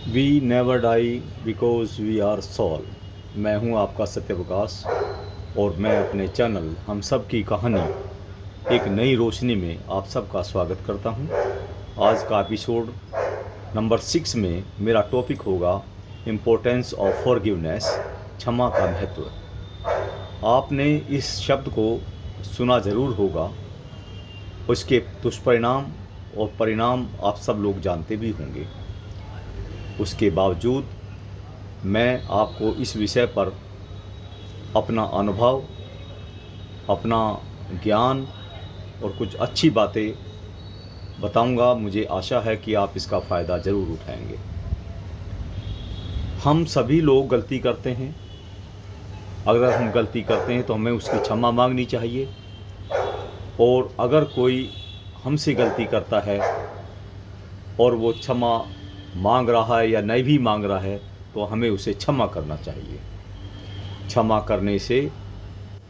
We never die because we are soul. मैं हूं आपका सत्य प्रकाश और मैं अपने चैनल हम सब की कहानी एक नई रोशनी में आप सबका स्वागत करता हूं। आज का एपिसोड नंबर 6 में मेरा टॉपिक होगा इम्पोर्टेंस ऑफ फॉरगिवनेस, क्षमा का महत्व। आपने इस शब्द को सुना ज़रूर होगा, उसके दुष्परिणाम और परिणाम आप सब लोग जानते भी होंगे। उसके बावजूद मैं आपको इस विषय पर अपना अनुभव, अपना ज्ञान और कुछ अच्छी बातें बताऊंगा। मुझे आशा है कि आप इसका फ़ायदा ज़रूर उठाएंगे। हम सभी लोग गलती करते हैं। अगर हम गलती करते हैं तो हमें उसकी क्षमा मांगनी चाहिए, और अगर कोई हमसे गलती करता है और वो क्षमा मांग रहा है या नहीं भी मांग रहा है तो हमें उसे क्षमा करना चाहिए। क्षमा करने से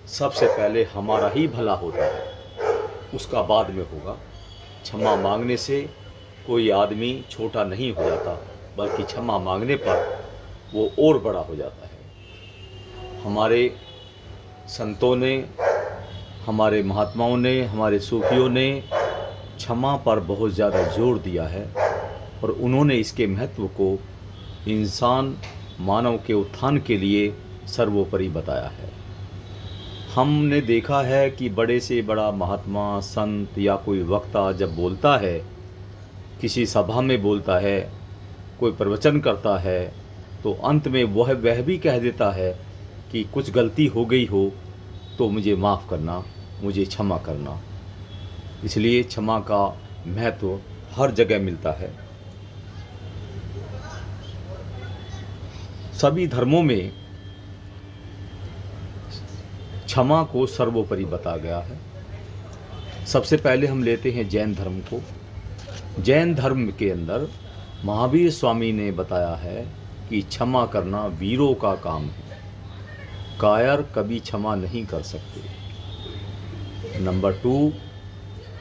सबसे पहले हमारा ही भला होता है, उसका बाद में होगा। क्षमा मांगने से कोई आदमी छोटा नहीं हो जाता, बल्कि क्षमा मांगने पर वो और बड़ा हो जाता है। हमारे संतों ने, हमारे महात्माओं ने, हमारे सूफियों ने क्षमा पर बहुत ज़्यादा जोर दिया है, और उन्होंने इसके महत्व को इंसान मानव के उत्थान के लिए सर्वोपरि बताया है। हमने देखा है कि बड़े से बड़ा महात्मा, संत या कोई वक्ता जब बोलता है, किसी सभा में बोलता है, कोई प्रवचन करता है, तो अंत में वह भी कह देता है कि कुछ गलती हो गई हो तो मुझे माफ़ करना, मुझे क्षमा करना। इसलिए क्षमा का महत्व हर जगह मिलता है। सभी धर्मों में क्षमा को सर्वोपरि बताया गया है। सबसे पहले हम लेते हैं जैन धर्म को। जैन धर्म के अंदर महावीर स्वामी ने बताया है कि क्षमा करना वीरों का काम है, कायर कभी क्षमा नहीं कर सकते। नंबर 2,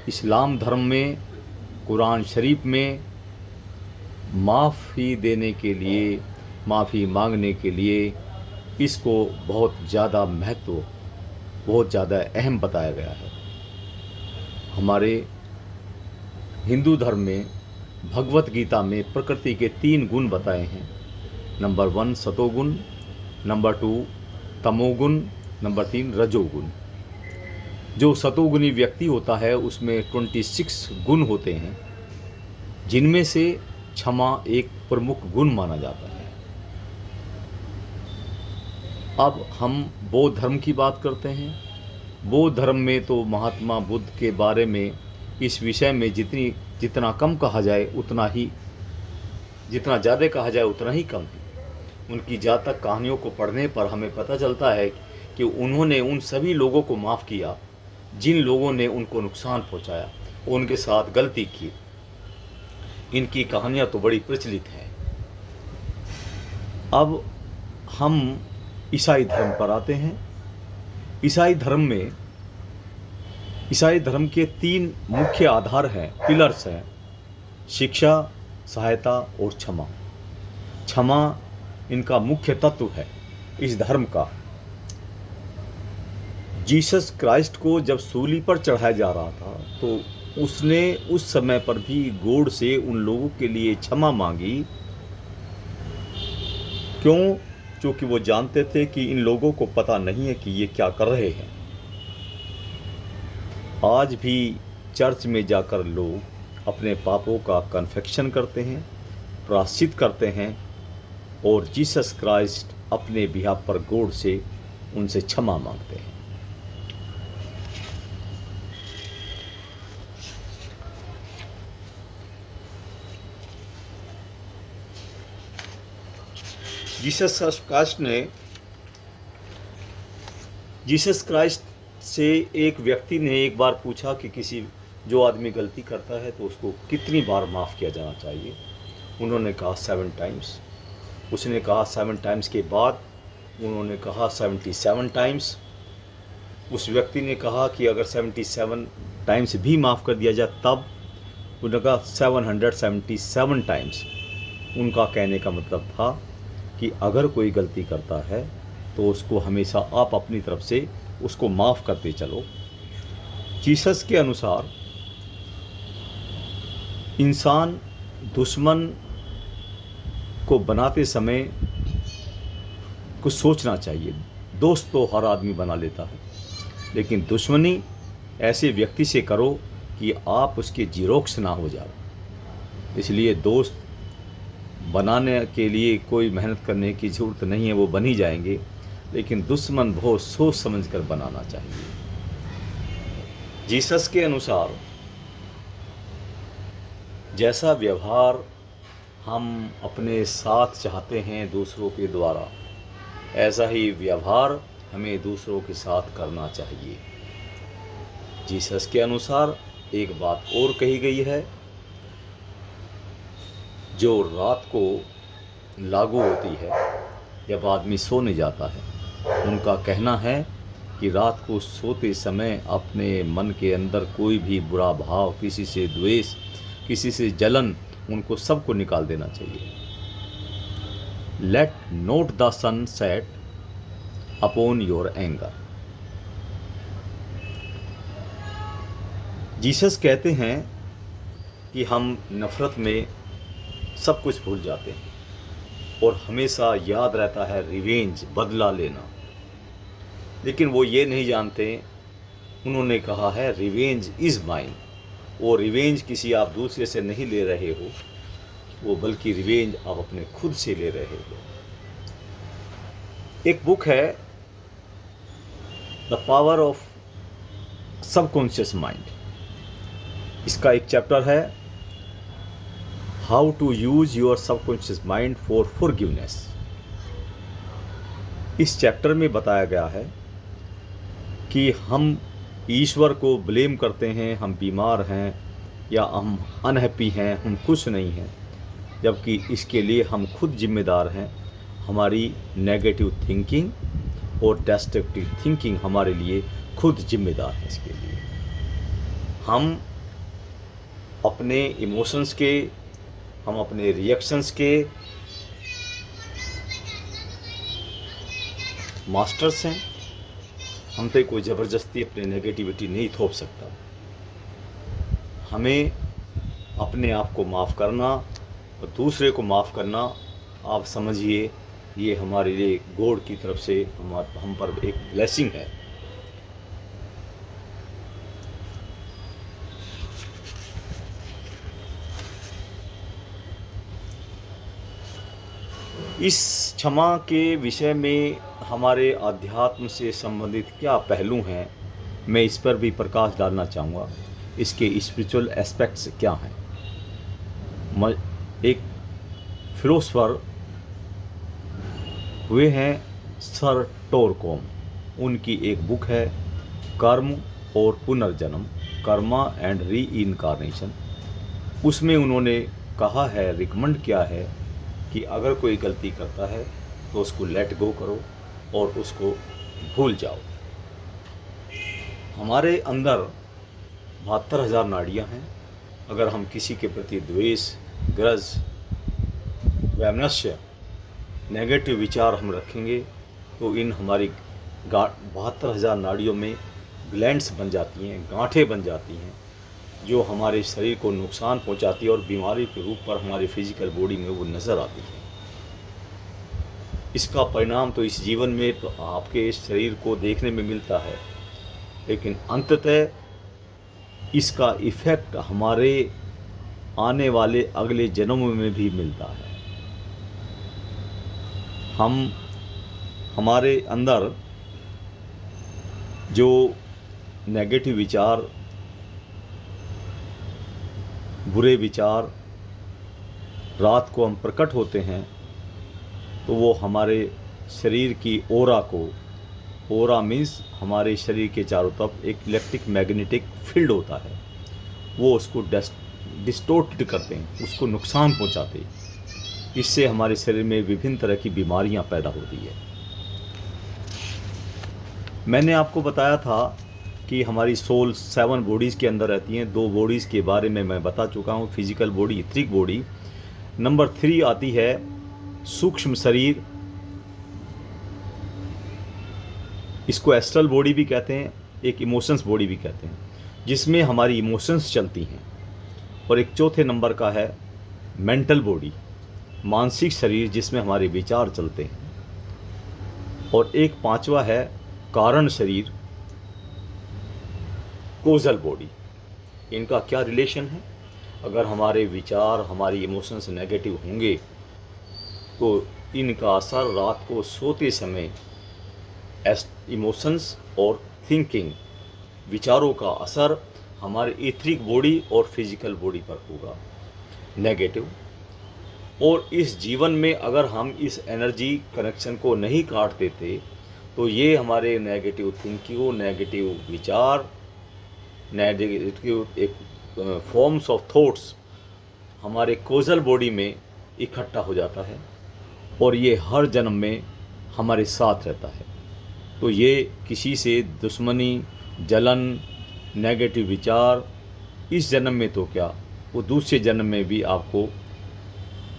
इस्लाम धर्म में कुरान शरीफ में माफ़ी देने के लिए, माफ़ी मांगने के लिए इसको बहुत ज़्यादा महत्व, बहुत ज़्यादा अहम बताया गया है। हमारे हिंदू धर्म में भगवत गीता में प्रकृति के 3 गुण बताए हैं। नंबर 1 सतोगुण, नंबर 2 तमोगुण, नंबर 3 रजोगुण। जो सतोगुणी व्यक्ति होता है उसमें 26 गुण होते हैं, जिनमें से क्षमा एक प्रमुख गुण माना जाता है। अब हम बौद्ध धर्म की बात करते हैं। बौद्ध धर्म में तो महात्मा बुद्ध के बारे में इस विषय में जितना कम कहा जाए उतना ही, जितना ज़्यादा कहा जाए उतना ही कम है। उनकी जातक कहानियों को पढ़ने पर हमें पता चलता है कि उन्होंने उन सभी लोगों को माफ़ किया जिन लोगों ने उनको नुकसान पहुंचाया, उनके साथ गलती की। इनकी कहानियाँ तो बड़ी प्रचलित हैं। अब हम ईसाई धर्म पर आते हैं। ईसाई धर्म के 3 मुख्य आधार हैं, पिलर्स हैं: शिक्षा, सहायता और क्षमा। क्षमा इनका मुख्य तत्व है इस धर्म का। जीसस क्राइस्ट को जब सूली पर चढ़ाया जा रहा था तो उसने उस समय पर भी गॉड से उन लोगों के लिए क्षमा मांगी। क्यों? क्योंकि वो जानते थे कि इन लोगों को पता नहीं है कि ये क्या कर रहे हैं। आज भी चर्च में जाकर लोग अपने पापों का कन्फेक्शन करते हैं, प्रायश्चित करते हैं, और जीसस क्राइस्ट अपने बिहाफ पर गॉड से उनसे क्षमा मांगते हैं। जीसस क्राइस्ट से एक व्यक्ति ने एक बार पूछा कि जो आदमी गलती करता है तो उसको कितनी बार माफ़ किया जाना चाहिए। उन्होंने कहा 7 टाइम्स। उसने कहा 7 टाइम्स के बाद उन्होंने कहा 77 टाइम्स। उस व्यक्ति ने कहा कि अगर 77 टाइम्स भी माफ़ कर दिया जाए तब। उन्होंने कहा 777 टाइम्स। उनका कहने का मतलब था कि अगर कोई गलती करता है तो उसको हमेशा आप अपनी तरफ से उसको माफ़ करते चलो। जीसस के अनुसार इंसान दुश्मन को बनाते समय कुछ सोचना चाहिए। दोस्त तो हर आदमी बना लेता है, लेकिन दुश्मनी ऐसे व्यक्ति से करो कि आप उसके जीरोक्स ना हो जाओ। इसलिए दोस्त बनाने के लिए कोई मेहनत करने की ज़रूरत नहीं है, वो बन ही जाएंगे, लेकिन दुश्मन बहुत सोच समझ कर बनाना चाहिए। जीसस के अनुसार जैसा व्यवहार हम अपने साथ चाहते हैं दूसरों के द्वारा, ऐसा ही व्यवहार हमें दूसरों के साथ करना चाहिए। जीसस के अनुसार एक बात और कही गई है जो रात को लागू होती है जब आदमी सोने जाता है। उनका कहना है कि रात को सोते समय अपने मन के अंदर कोई भी बुरा भाव, किसी से द्वेष, किसी से जलन, उनको सबको निकाल देना चाहिए। Let not the sun set upon your anger. Jesus कहते हैं कि हम नफ़रत में सब कुछ भूल जाते हैं और हमेशा याद रहता है रिवेंज, बदला लेना। लेकिन वो ये नहीं जानते, उन्होंने कहा है रिवेंज इज़ माइन। वो रिवेंज किसी आप दूसरे से नहीं ले रहे हो, वो बल्कि रिवेंज आप अपने खुद से ले रहे हो। एक बुक है the power of subconscious mind. इसका एक चैप्टर है how to use your subconscious mind for forgiveness. इस चैप्टर में बताया गया है कि हम ईश्वर को ब्लेम करते हैं, हम बीमार हैं या हम अनहैप्पी हैं, हम खुश नहीं हैं, जबकि इसके लिए हम खुद जिम्मेदार हैं। हमारी नेगेटिव थिंकिंग और डिस्ट्रक्टिव थिंकिंग हमारे लिए खुद जिम्मेदार है। इसके लिए हम अपने इमोशंस के, हम अपने रिएक्शंस के मास्टर्स हैं। हम पे कोई ज़बरदस्ती अपनी नेगेटिविटी नहीं थोप सकता। हमें अपने आप को माफ़ करना और दूसरे को माफ़ करना, आप समझिए ये हमारे लिए गॉड की तरफ से हम पर एक ब्लेसिंग है। इस क्षमा के विषय में हमारे अध्यात्म से संबंधित क्या पहलू हैं, मैं इस पर भी प्रकाश डालना चाहूँगा। इसके स्पिरिचुअल एस्पेक्ट्स क्या हैं। एक फिलोसफर हुए हैं सर टोरकॉम, उनकी एक बुक है कर्म और पुनर्जन्म, कर्मा एंड री इनकारनेशन। उसमें उन्होंने कहा है, रिकमेंड किया है कि अगर कोई गलती करता है तो उसको लेट गो करो और उसको भूल जाओ। हमारे अंदर 72,000 नाड़ियाँ हैं। अगर हम किसी के प्रति द्वेष, ग्रज, वैमनस्य, नेगेटिव विचार हम रखेंगे तो इन हमारी 72,000 नाड़ियों में ग्लैंड्स बन जाती हैं, गांठें बन जाती हैं, जो हमारे शरीर को नुकसान पहुंचाती है और बीमारी के रूप पर हमारी फिजिकल बॉडी में वो नज़र आती है। इसका परिणाम तो इस जीवन में तो आपके इस शरीर को देखने में मिलता है, लेकिन अंततः इसका इफ़ेक्ट हमारे आने वाले अगले जन्मों में भी मिलता है। हमारे अंदर जो नेगेटिव विचार, बुरे विचार रात को हम प्रकट होते हैं तो वो हमारे शरीर की ओरा को, ओरा मीन्स हमारे शरीर के चारों तरफ एक इलेक्ट्रिक मैग्नेटिक फील्ड होता है, वो उसको डिस्टोर्टेड करते हैं, उसको नुकसान पहुंचाते हैं। इससे हमारे शरीर में विभिन्न तरह की बीमारियां पैदा होती है। मैंने आपको बताया था कि हमारी सोल 7 बॉडीज़ के अंदर रहती हैं। 2 बॉडीज़ के बारे में मैं बता चुका हूँ, physical body, etheric body. Number 3 आती है सूक्ष्म शरीर, इसको एस्ट्रल बॉडी भी कहते हैं, एक इमोशंस बॉडी भी कहते हैं, जिसमें हमारी इमोशंस चलती हैं। और एक चौथे नंबर का है मेंटल बॉडी, मानसिक शरीर, जिसमें हमारे विचार चलते हैं। और एक पांचवा है कारण शरीर, कोजल बॉडी। इनका क्या रिलेशन है? अगर हमारे विचार, हमारी इमोशंस नेगेटिव होंगे तो इनका असर रात को सोते समय इमोशंस और थिंकिंग, विचारों का असर हमारे एथरिक बॉडी और फिजिकल बॉडी पर होगा नेगेटिव। और इस जीवन में अगर हम इस एनर्जी कनेक्शन को नहीं काट देते तो ये हमारे नेगेटिव थिंकिंग, नेगेटिव विचार, नेगेटिव एक फॉर्म्स ऑफ थॉट्स हमारे कोजल बॉडी में इकट्ठा हो जाता है और ये हर जन्म में हमारे साथ रहता है। तो ये किसी से दुश्मनी, जलन, नेगेटिव विचार इस जन्म में तो क्या, वो दूसरे जन्म में भी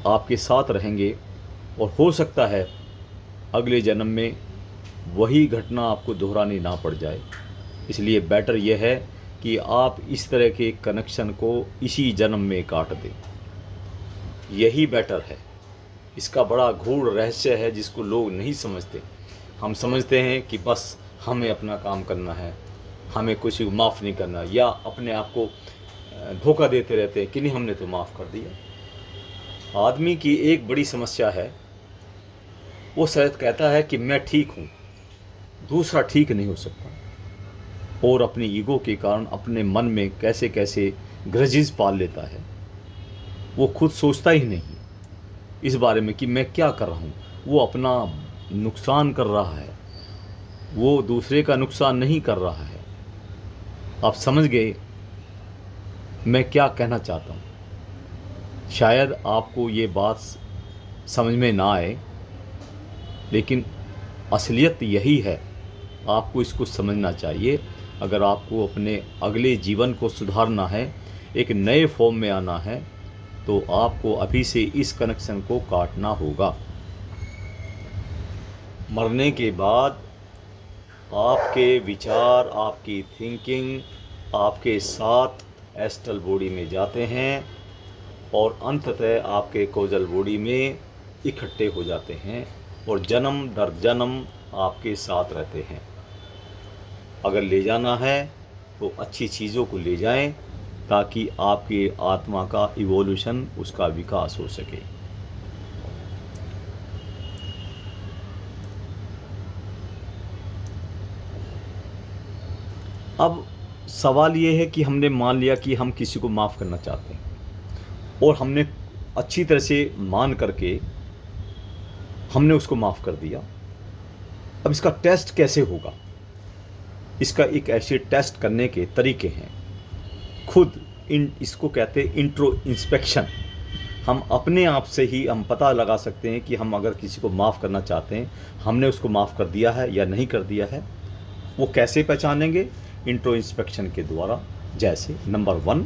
आपके साथ रहेंगे और हो सकता है अगले जन्म में वही घटना आपको दोहरानी ना पड़ जाए। इसलिए बेटर यह है कि आप इस तरह के कनेक्शन को इसी जन्म में काट दें, यही बेटर है। इसका बड़ा गूढ़ रहस्य है जिसको लोग नहीं समझते। हम समझते हैं कि बस हमें अपना काम करना है, हमें कुछ माफ़ नहीं करना, या अपने आप को धोखा देते रहते हैं कि नहीं हमने तो माफ़ कर दिया। आदमी की एक बड़ी समस्या है, वो शायद कहता है कि मैं ठीक हूँ, दूसरा ठीक नहीं हो सकता, और अपनी ईगो के कारण अपने मन में कैसे कैसे ग्रजेस पाल लेता है। वो खुद सोचता ही नहीं इस बारे में कि मैं क्या कर रहा हूँ। वो अपना नुकसान कर रहा है, वो दूसरे का नुकसान नहीं कर रहा है। आप समझ गए मैं क्या कहना चाहता हूँ? शायद आपको ये बात समझ में ना आए, लेकिन असलियत यही है। आपको इसको समझना चाहिए। अगर आपको अपने अगले जीवन को सुधारना है, एक नए फॉर्म में आना है, तो आपको अभी से इस कनेक्शन को काटना होगा। मरने के बाद आपके विचार, आपकी थिंकिंग आपके साथ एस्ट्रल बॉडी में जाते हैं और अंततः आपके कोजल बॉडी में इकट्ठे हो जाते हैं और जन्म दर जन्म आपके साथ रहते हैं। अगर ले जाना है तो अच्छी चीज़ों को ले जाएं ताकि आपकी आत्मा का इवोल्यूशन, उसका विकास हो सके। अब सवाल ये है कि हमने मान लिया कि हम किसी को माफ़ करना चाहते हैं और हमने अच्छी तरह से मान करके हमने उसको माफ़ कर दिया। अब इसका टेस्ट कैसे होगा? इसका एक ऐसे टेस्ट करने के तरीके हैं। खुद इसको कहते हैं इंट्रो इंस्पेक्शन। हम अपने आप से ही हम पता लगा सकते हैं कि हम अगर किसी को माफ़ करना चाहते हैं, हमने उसको माफ़ कर दिया है या नहीं कर दिया है। वो कैसे पहचानेंगे? इंट्रो इंस्पेक्शन के द्वारा। जैसे नंबर 1,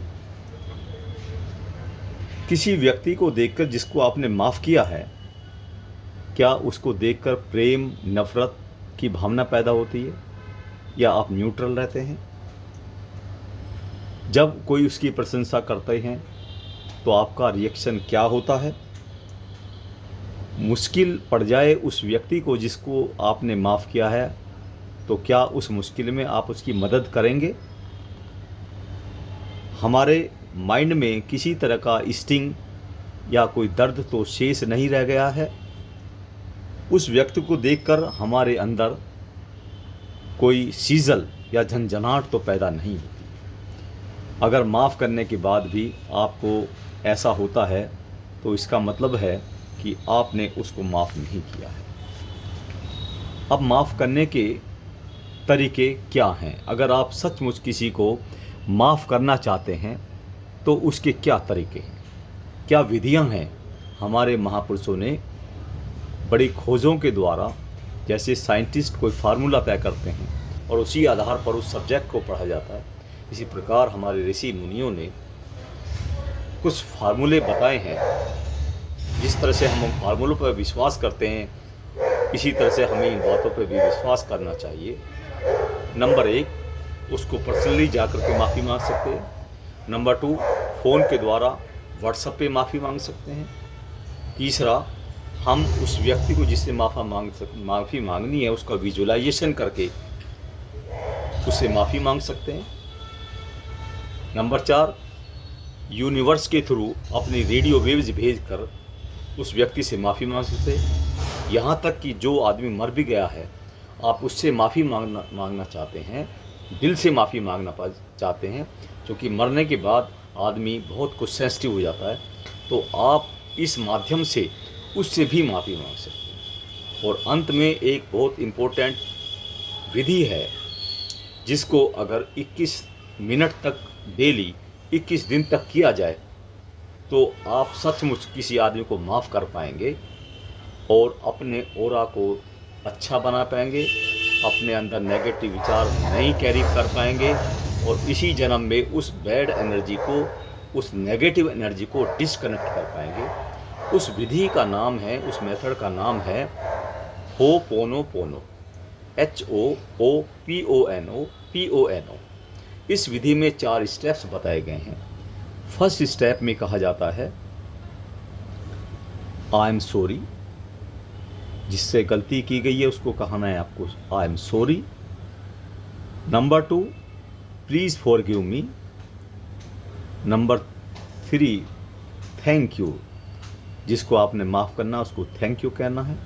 किसी व्यक्ति को देखकर जिसको आपने माफ़ किया है, क्या उसको देखकर प्रेम, नफ़रत की भावना पैदा होती है या आप न्यूट्रल रहते हैं? जब कोई उसकी प्रशंसा करते हैं तो आपका रिएक्शन क्या होता है? मुश्किल पड़ जाए उस व्यक्ति को जिसको आपने माफ़ किया है, तो क्या उस मुश्किल में आप उसकी मदद करेंगे? हमारे माइंड में किसी तरह का स्टिंग या कोई दर्द तो शेष नहीं रह गया है। उस व्यक्ति को देखकर हमारे अंदर कोई सीजल या झंझनाहट तो पैदा नहीं होती। अगर माफ़ करने के बाद भी आपको ऐसा होता है तो इसका मतलब है कि आपने उसको माफ़ नहीं किया है। अब माफ़ करने के तरीके क्या हैं? अगर आप सचमुच किसी को माफ़ करना चाहते हैं तो उसके क्या तरीके हैं, क्या विधियां हैं? हमारे महापुरुषों ने बड़ी खोजों के द्वारा, जैसे साइंटिस्ट कोई फार्मूला तय करते हैं और उसी आधार पर उस सब्जेक्ट को पढ़ा जाता है, इसी प्रकार हमारे ऋषि मुनियों ने कुछ फार्मूले बताए हैं जिस तरह से हम फार्मूलों पर विश्वास करते हैं, इसी तरह से हमें इन बातों पर भी विश्वास करना चाहिए। नंबर 1, उसको पर्सनली जाकर के माफ़ी मांग सकते हैं। नंबर 2, फ़ोन के द्वारा व्हाट्सएप पे माफ़ी मांग सकते हैं। तीसरा, हम उस व्यक्ति को जिससे माफ़ी मांगनी है उसका विजुअलाइजेशन करके उससे माफ़ी मांग सकते हैं। नंबर 4, यूनिवर्स के थ्रू अपनी रेडियो वेव्स भेजकर उस व्यक्ति से माफ़ी मांग सकते हैं। यहाँ तक कि जो आदमी मर भी गया है, आप उससे माफ़ी मांगना चाहते हैं, दिल से माफ़ी मांगना चाहते हैं, क्योंकि मरने के बाद आदमी बहुत कुछ सेंसिटिव हो जाता है, तो आप इस माध्यम से उससे भी माफ़ी मांग सकते हैं। और अंत में एक बहुत इम्पोर्टेंट विधि है, जिसको अगर 21 मिनट तक डेली 21 दिन तक किया जाए तो आप सचमुच किसी आदमी को माफ़ कर पाएंगे और अपने ऑरा को अच्छा बना पाएंगे, अपने अंदर नेगेटिव विचार नहीं कैरी कर पाएंगे और इसी जन्म में उस बैड एनर्जी को, उस नेगेटिव एनर्जी को डिस्कनेक्ट कर पाएंगे। उस विधि का नाम है, उस मेथड का नाम है होपोनोपोनो, HOOPONO। इस विधि में 4 स्टेप्स बताए गए हैं। फर्स्ट स्टेप में कहा जाता है आई एम सॉरी, जिससे गलती की गई है उसको कहना है आपको I am sorry. Number 2, please forgive me. Number 3, thank you, जिसको आपने माफ़ करना उसको थैंक यू कहना है।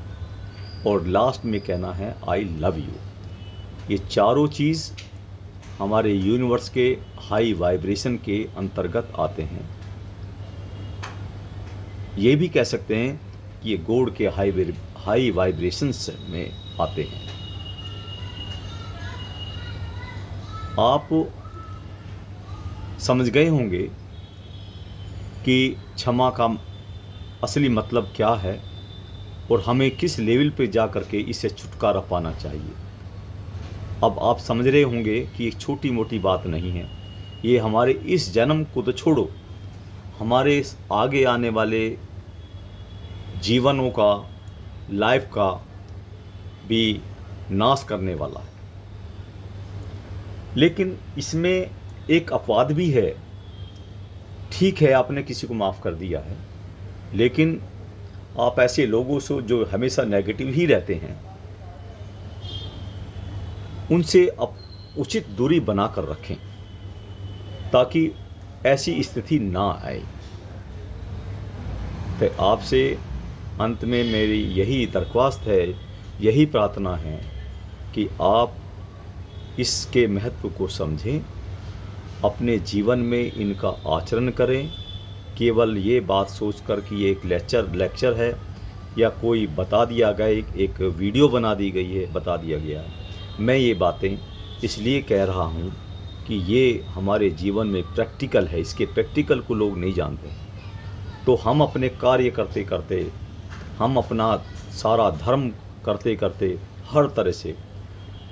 और लास्ट में कहना है आई लव यू। ये चारों चीज़ हमारे यूनिवर्स के हाई वाइब्रेशन के अंतर्गत आते हैं। ये भी कह सकते हैं कि ये गॉड के हाई वाइब्रेशंस में आते हैं। आप समझ गए होंगे कि क्षमा का असली मतलब क्या है और हमें किस लेवल पे जा कर के इससे छुटकारा पाना चाहिए। अब आप समझ रहे होंगे कि एक छोटी मोटी बात नहीं है, ये हमारे इस जन्म को तो छोड़ो, हमारे आगे आने वाले जीवनों का, लाइफ का भी नाश करने वाला है। लेकिन इसमें एक अपवाद भी है। ठीक है, आपने किसी को माफ़ कर दिया है, लेकिन आप ऐसे लोगों से जो हमेशा नेगेटिव ही रहते हैं, उनसे आप उचित दूरी बनाकर रखें ताकि ऐसी स्थिति ना आए। तो आपसे अंत में मेरी यही दरख्वास्त है, यही प्रार्थना है कि आप इसके महत्व को समझें, अपने जीवन में इनका आचरण करें। केवल ये बात सोचकर कि ये एक लेक्चर है या कोई बता दिया गया, एक वीडियो बना दी गई है, बता दिया गया है। मैं ये बातें इसलिए कह रहा हूँ कि ये हमारे जीवन में प्रैक्टिकल है, इसके प्रैक्टिकल को लोग नहीं जानते। तो हम अपने कार्य करते करते, हम अपना सारा धर्म करते करते हर तरह से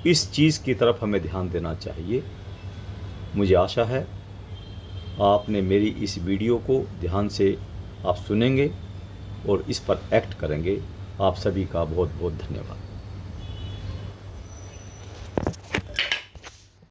इस चीज़ की तरफ हमें ध्यान देना चाहिए। मुझे आशा है आपने मेरी इस वीडियो को ध्यान से आप सुनेंगे और इस पर एक्ट करेंगे। आप सभी का बहुत बहुत धन्यवाद।